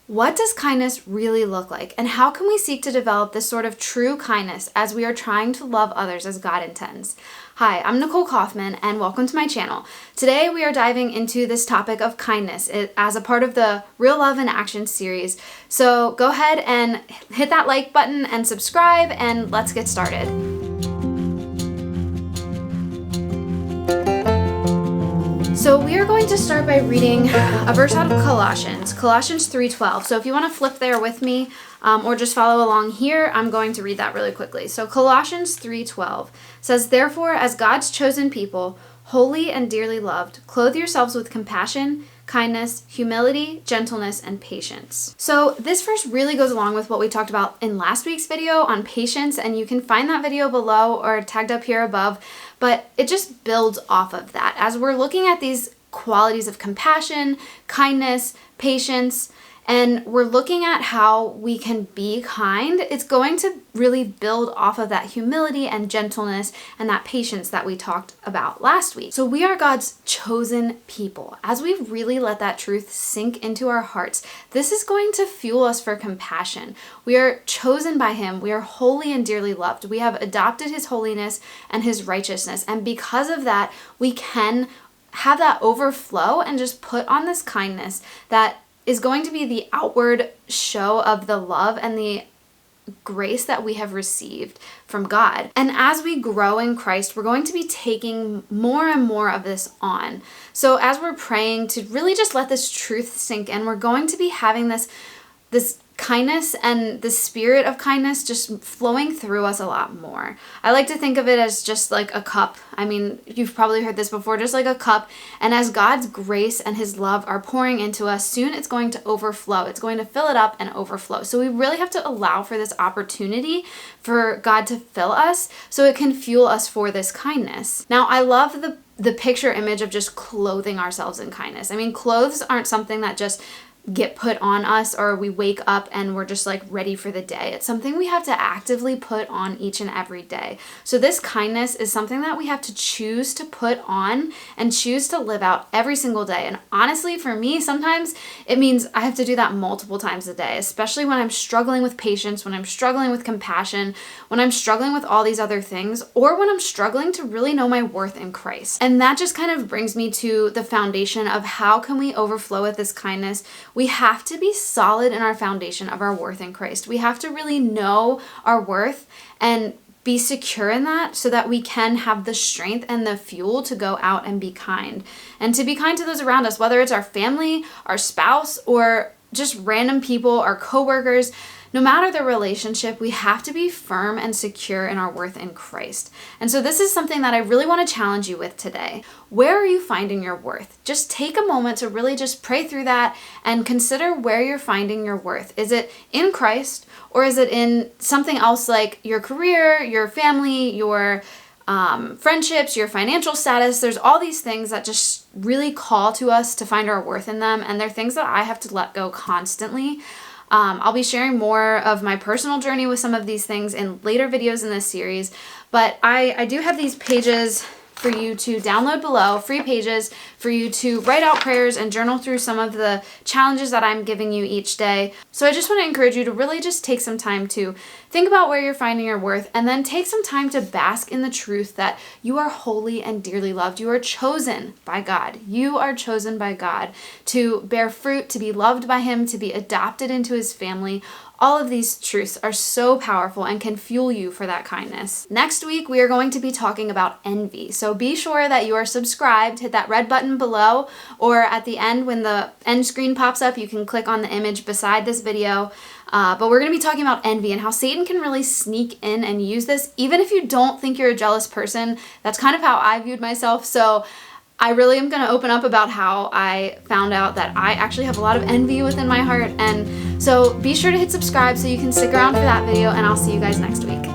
What does kindness really look like? And how can we seek to develop this sort of true kindness as we are trying to love others as God intends? Hi, I'm Nicole Kauffman and welcome to my channel. Today we are diving into this topic of kindness as a part of the Real Love in Action series. So go ahead and hit that like button and subscribe, and let's get started. So we are going to start by reading a verse out of Colossians 3:12. So if you want to flip there with me or just follow along here, I'm going to read that really quickly. So Colossians 3:12 says, "Therefore, as God's chosen people, holy and dearly loved, clothe yourselves with compassion, kindness, humility, gentleness, and patience." So this verse really goes along with what we talked about in last week's video on patience, and you can find that video below or tagged up here above, but it just builds off of that. As we're looking at these qualities of compassion, kindness, patience, and we're looking at how we can be kind, it's going to really build off of that humility and gentleness and that patience that we talked about last week. So we are God's chosen people. As we really let that truth sink into our hearts, this is going to fuel us for compassion. We are chosen by Him. We are holy and dearly loved. We have adopted His holiness and His righteousness. And because of that, we can have that overflow and just put on this kindness that is going to be the outward show of the love and the grace that we have received from God. And as we grow in Christ, we're going to be taking more and more of this on. So as we're praying to really just let this truth sink in, we're going to be having this kindness and the spirit of kindness just flowing through us a lot more. I like to think of it as just like a cup. I mean, you've probably heard this before, just like a cup. And as God's grace and His love are pouring into us, soon it's going to overflow. It's going to fill it up and overflow. So we really have to allow for this opportunity for God to fill us so it can fuel us for this kindness. Now, I love the picture image of just clothing ourselves in kindness. I mean, clothes aren't something that just get put on us or we wake up and we're just like ready for the day. It's something we have to actively put on each and every day. So this kindness is something that we have to choose to put on and choose to live out every single day. And honestly, for me, sometimes it means I have to do that multiple times a day, especially when I'm struggling with patience, when I'm struggling with compassion, when I'm struggling with all these other things, or when I'm struggling to really know my worth in Christ. And that just kind of brings me to the foundation of how can we overflow with this kindness. We have to be solid in our foundation of our worth in Christ. We have to really know our worth and be secure in that so that we can have the strength and the fuel to go out and be kind. And to be kind to those around us, whether it's our family, our spouse, or just random people, our coworkers. No matter the relationship, we have to be firm and secure in our worth in Christ. And so this is something that I really want to challenge you with today. Where are you finding your worth? Just take a moment to really just pray through that and consider where you're finding your worth. Is it in Christ, or is it in something else like your career, your family, your friendships, your financial status? There's all these things that just really call to us to find our worth in them. And they're things that I have to let go constantly. I'll be sharing more of my personal journey with some of these things in later videos in this series, but I do have these pages for you to download below, free pages for you to write out prayers and journal through some of the challenges that I'm giving you each day. So I just want to encourage you to really just take some time to think about where you're finding your worth, and then take some time to bask in the truth that you are holy and dearly loved. You are chosen by God. You are chosen by God to bear fruit, to be loved by Him, to be adopted into His family. All of these truths are so powerful and can fuel you for that kindness. Next week, we are going to be talking about envy. So be sure that you are subscribed, hit that red button below, or at the end when the end screen pops up, you can click on the image beside this video. But we're going to be talking about envy and how Satan can really sneak in and use this. Even if you don't think you're a jealous person, that's kind of how I viewed myself. So I really am going to open up about how I found out that I actually have a lot of envy within my heart. And so be sure to hit subscribe so you can stick around for that video, and I'll see you guys next week.